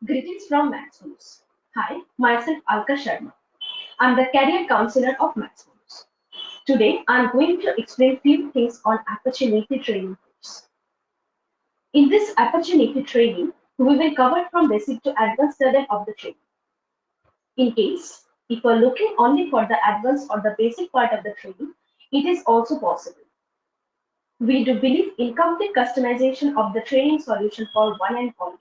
Greetings from Maximus. Hi, myself Alka Sharma. I'm the career counselor of Maximus. Today, I'm going to explain few things on opportunity training course. In this opportunity training, we will cover from basic to advanced level of the training. In case, if you're looking only for the advanced or the basic part of the training, it is also possible. We do believe in complete customization of the training solution for one and all.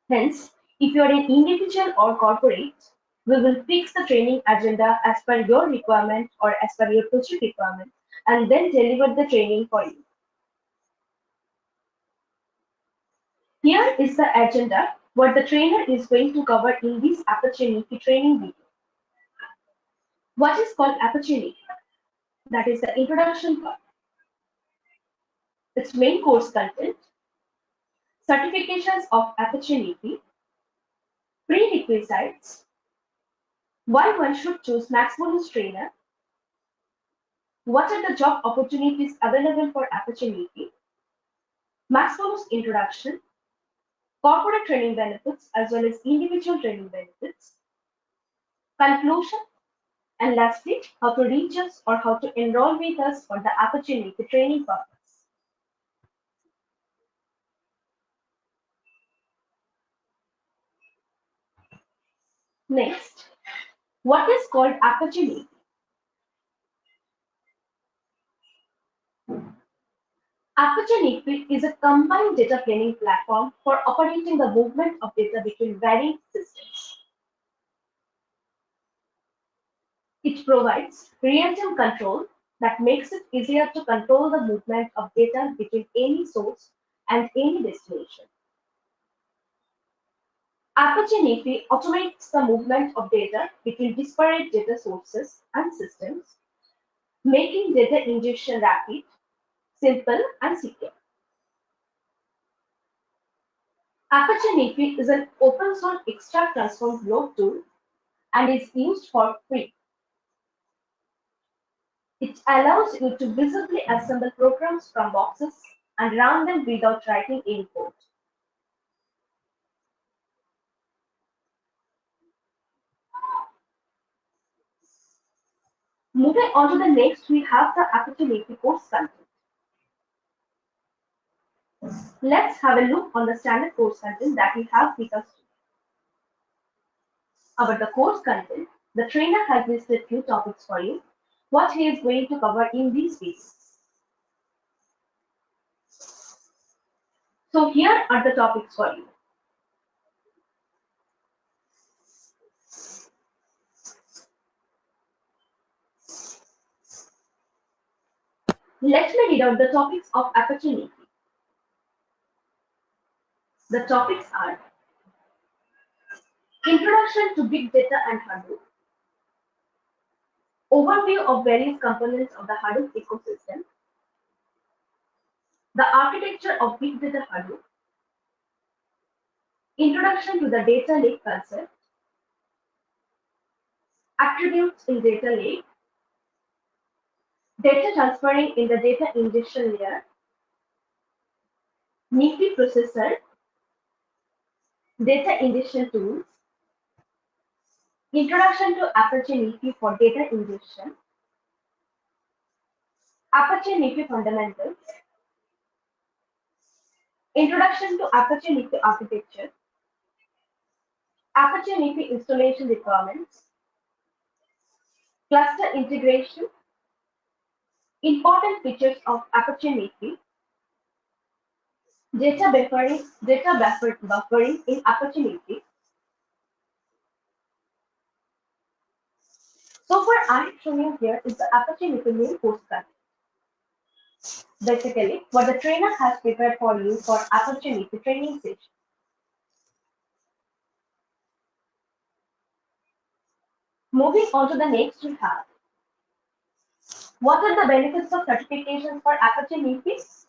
Hence, if you are an individual or corporate, we will fix the training agenda as per your requirement or as per your project requirement and then deliver the training for you. Here is the agenda what the trainer is going to cover in this opportunity training video. What is called opportunity? That is the introduction part. Its main course content, certifications of opportunity, prerequisites, why one should choose Max Bonus Trainer, what are the job opportunities available for opportunity, Max Bonus introduction, corporate training benefits as well as individual training benefits, conclusion, and lastly, how to reach us or how to enroll with us for the opportunity training purpose. Next, what is called opportunity? Opportunity is a combined data planning platform for operating the movement of data between varying systems. It provides real-time control that makes it easier to control the movement of data between any source and any destination. Opportunity automates the movement of data between disparate data sources and systems, making data ingestion rapid, simple, and secure. Opportunity is an open source extract transform load tool and is used for free. It allows you to visibly assemble programs from boxes and run them without writing any code. Moving on to the next, we have the opportunity course content. Let's have a look on the standard course content that we have with us today. About the course content, the trainer has listed few topics for you, what he is going to cover in these videos. So here are the topics for you. Let me read out the topics of opportunity. The topics are Introduction to Big Data and Hadoop, Overview of various components of the Hadoop ecosystem, the architecture of Big Data Hadoop, Introduction to the data lake concept, attributes in data lake, data transferring in the data ingestion layer, NIFI processor, data ingestion tools, introduction to Apache NIFI for data ingestion, Apache NIFI fundamentals, introduction to Apache NIFI architecture, Apache NIFI installation requirements, cluster integration, important features of Apache NIFI, buffering in Apache NIFI. So what I'm showing you here is the Apache NIFI main course content. Basically, what the trainer has prepared for you for Apache NIFI training session. Moving on to the next we have. What are the benefits of certifications for Apache NIFI?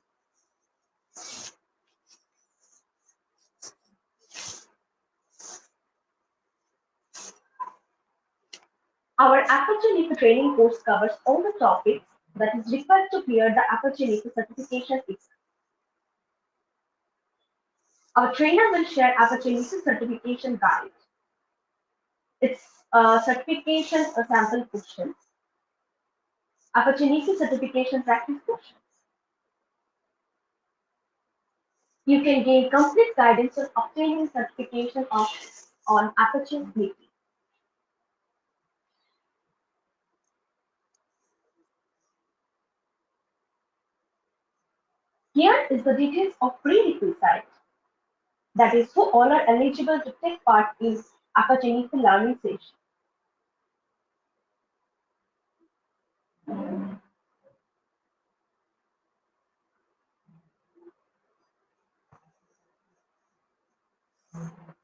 Our Apache NIFI training course covers all the topics that is required to clear the Apache NIFI certification exam. Our trainer will share opportunity certification guide. It's a certification a sample questions, opportunity certification practice questions. You can gain complete guidance on obtaining certification on opportunity. Here is the details of prerequisite, that is who all are eligible to take part in opportunity learning session.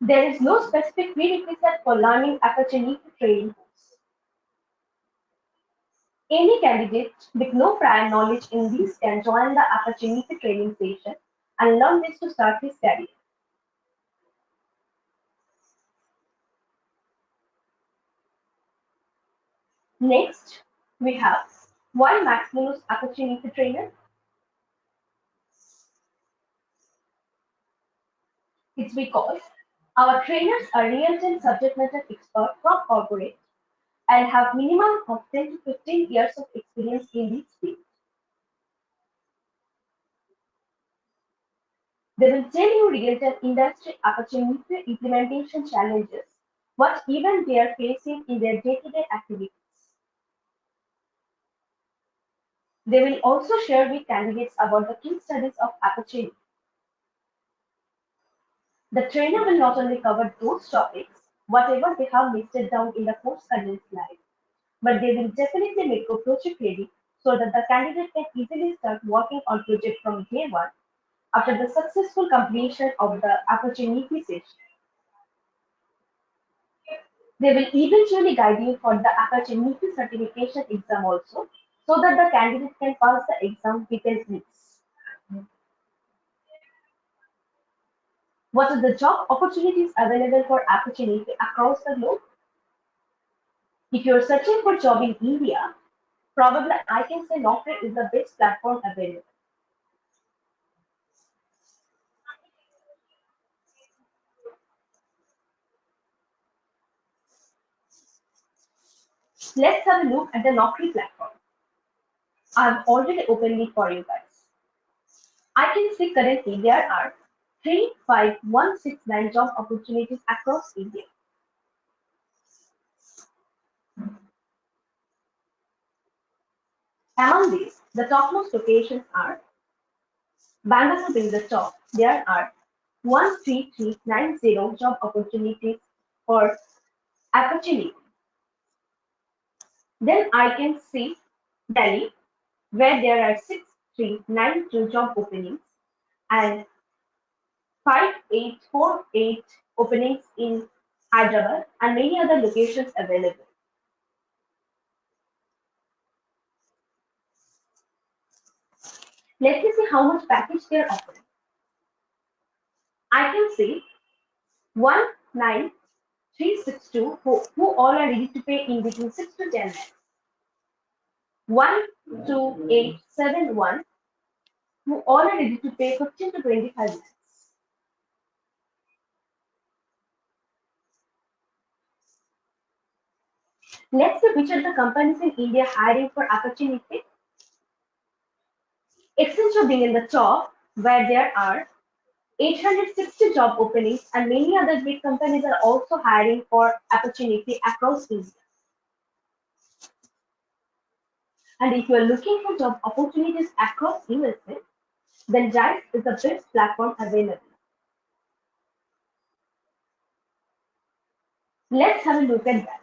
There is no specific prerequisite for learning opportunity training course. Any candidate with no prior knowledge in these can join the opportunity training session and learn this to start his career. Next, we have why Maximus Opportunity Trainer? It's because our trainers are real-time subject matter experts from corporate and have minimum of 10 to 15 years of experience in this field. They will tell you real-time industry opportunity implementation challenges, what even they are facing in their day-to-day activities. They will also share with candidates about the key studies of opportunity. The trainer will not only cover those topics, whatever they have listed down in the course content slide, but they will definitely make a project ready so that the candidate can easily start working on project from day one after the successful completion of the opportunity session. They will eventually guide you for the opportunity certification exam also, so that the candidate can pass the exam within weeks. What are the job opportunities available for opportunity across the globe? If you're searching for job in India, probably I can say Naukri is the best platform available. Let's have a look at the Naukri platform. I've already opened it for you guys. I can see currently there are 35169 job opportunities across India. Among these, the topmost locations are Bangalore being the top. There are 13390 job opportunities for opportunity. Then I can see Delhi, where there are 6392 job openings and 5848 openings in Hyderabad and many other locations available. Let me see how much package they are offering. I can see 19362 who all are ready to pay in between 6 to 10 lakhs. 12871 who all are ready to pay 15 to 25 lakhs. Let's see which are the companies in India hiring for opportunity. Accenture being in the top, where there are 860 job openings and many other big companies are also hiring for opportunity across India. And if you are looking for job opportunities across USA, then Dice is the best platform available. Let's have a look at that.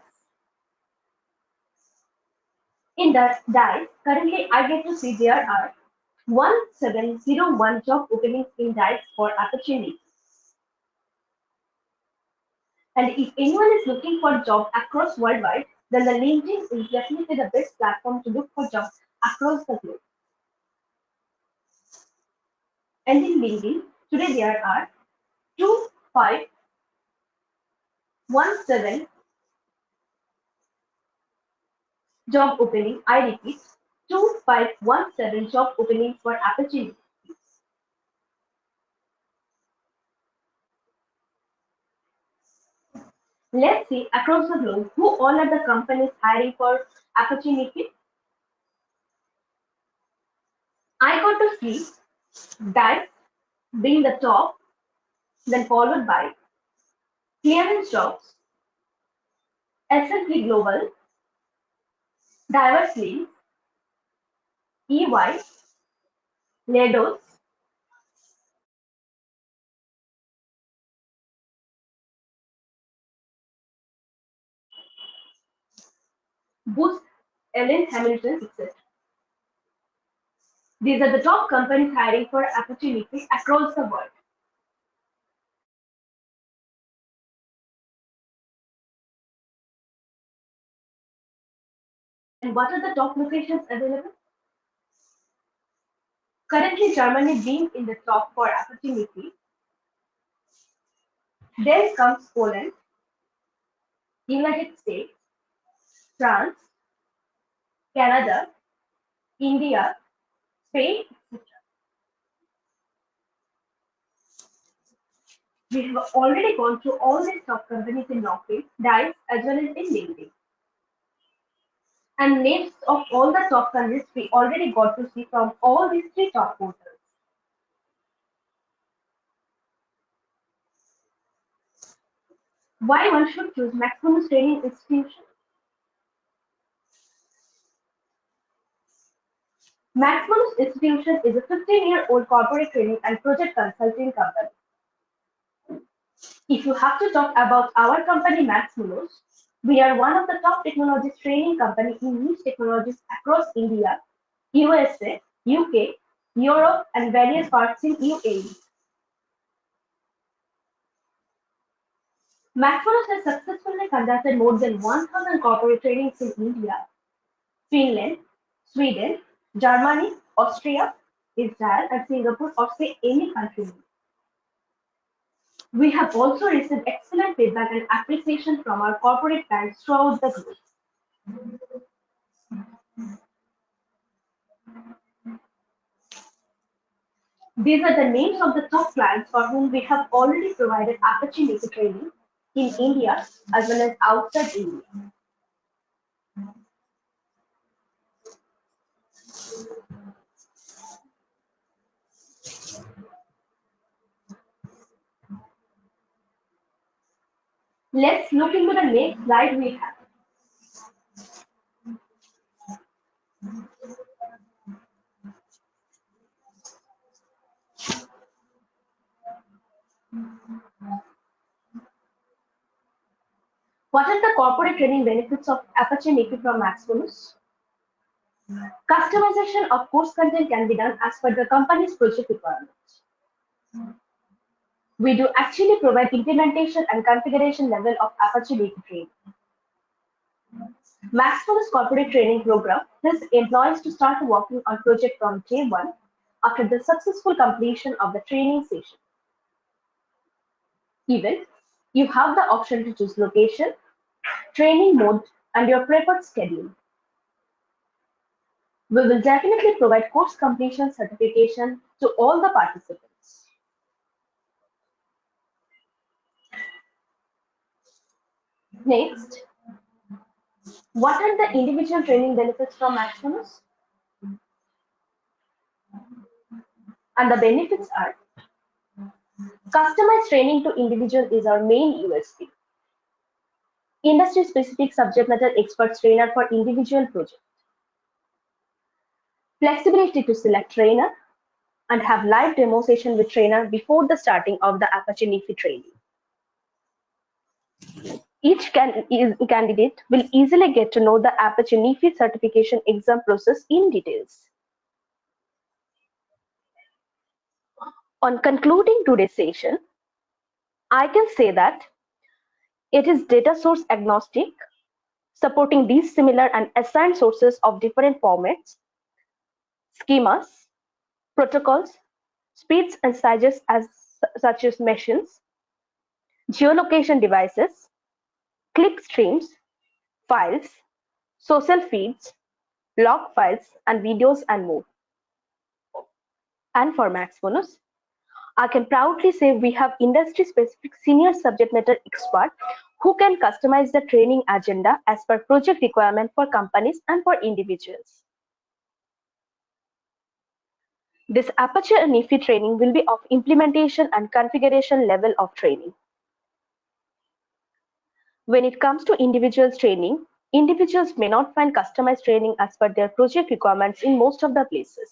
In the Dice, currently I get to see there are 1701 job openings in Dice for opportunity. And if anyone is looking for a job across worldwide, then the LinkedIn is definitely the best platform to look for jobs across the globe. And in LinkedIn, today there are 2517 job openings. I repeat, 2517 job openings for opportunity. Let's see across the globe who all are the companies hiring for opportunity. I got to see that being the top, then followed by Clearance Jobs, S&P Global, Diversely, EY, Leidos, Boost, Ellen Hamilton, etc. These are the top companies hiring for opportunities across the world. And what are the top locations available? Currently, Germany being in the top for opportunity. Then comes Poland, United States, France, Canada, India, Spain, etc. We have already gone through all these top companies in Norway, Dice, as well as in LinkedIn. And names of all the top countries we already got to see from all these three top portals. Why one should choose Maximus Training Institution? Maximus Institution is a 15-year-old corporate training and project consulting company. If you have to talk about our company Maximus, we are one of the top technologies training company in niche technologies across India, USA, UK, Europe, and various parts in UAE. Maximus has successfully conducted more than 1,000 corporate trainings in India, Finland, Sweden, Germany, Austria, Israel, and Singapore, or say any country. We have also received excellent feedback and appreciation from our corporate clients throughout the group. These are the names of the top clients for whom we have already provided opportunity training in India as well as outside India. Let's look into the next slide we have. What are the corporate training benefits of opportunity from Maximus? Customization of course content can be done as per the company's project requirements. We do actually provide implementation and configuration level of opportunity training. Maximus corporate training program helps employees to start working on project from day one after the successful completion of the training session. Even you have the option to choose location, training mode, and your preferred schedule. We will definitely provide course completion certification to all the participants. Next, what are the individual training benefits from Maximus? And the benefits are customized training to individual is our main USP. Industry specific subject matter experts trainer for individual project. Flexibility to select trainer and have live demo session with trainer before the starting of the opportunity training. Each candidate will easily get to know the opportunity certification exam process in details. On concluding today's session, I can say that it is data source agnostic, supporting these similar and assigned sources of different formats, schemas, protocols, speeds and sizes such as machines, geolocation devices, click streams, files, social feeds, log files, and videos and more. And for Maximus, I can proudly say we have industry-specific senior subject matter expert who can customize the training agenda as per project requirement for companies and for individuals. This Aperture NIFI training will be of implementation and configuration level of training. When it comes to individuals training, individuals may not find customized training as per their project requirements in most of the places.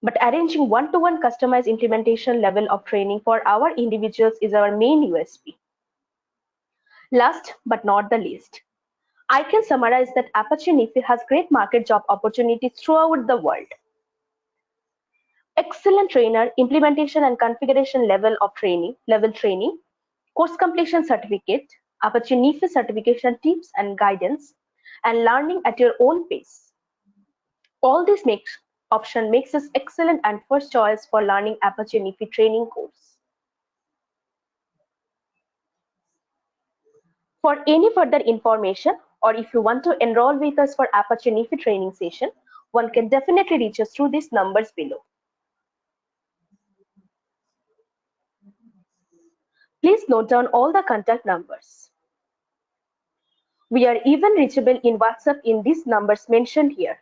But arranging one-to-one customized implementation level of training for our individuals is our main USP. Last but not the least, I can summarize that Aperture NIFI has great market job opportunities throughout the world. Excellent trainer, implementation and configuration level training, course completion certificate, Aperture NIFI certification tips and guidance, and learning at your own pace. All this option makes us excellent and first choice for learning Aperture NIFI training course. For any further information, or if you want to enroll with us for Aperture NIFI training session, one can definitely reach us through these numbers below. Please note down all the contact numbers. We are even reachable in WhatsApp in these numbers mentioned here.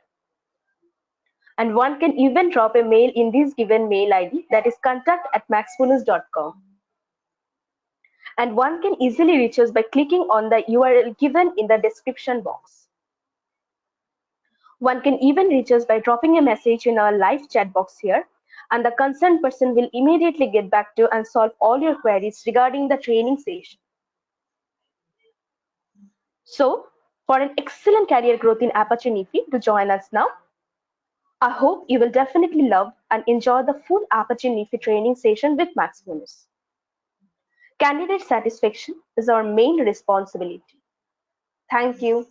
And one can even drop a mail in this given mail ID, that is contact@maxbonus.com. And one can easily reach us by clicking on the URL given in the description box. One can even reach us by dropping a message in our live chat box here, and the concerned person will immediately get back to you and solve all your queries regarding the training session. So, for an excellent career growth in Aperture NIFI, to join us now. I hope you will definitely love and enjoy the full Aperture NIFI training session with MaxBonus. Candidate satisfaction is our main responsibility. Thank you.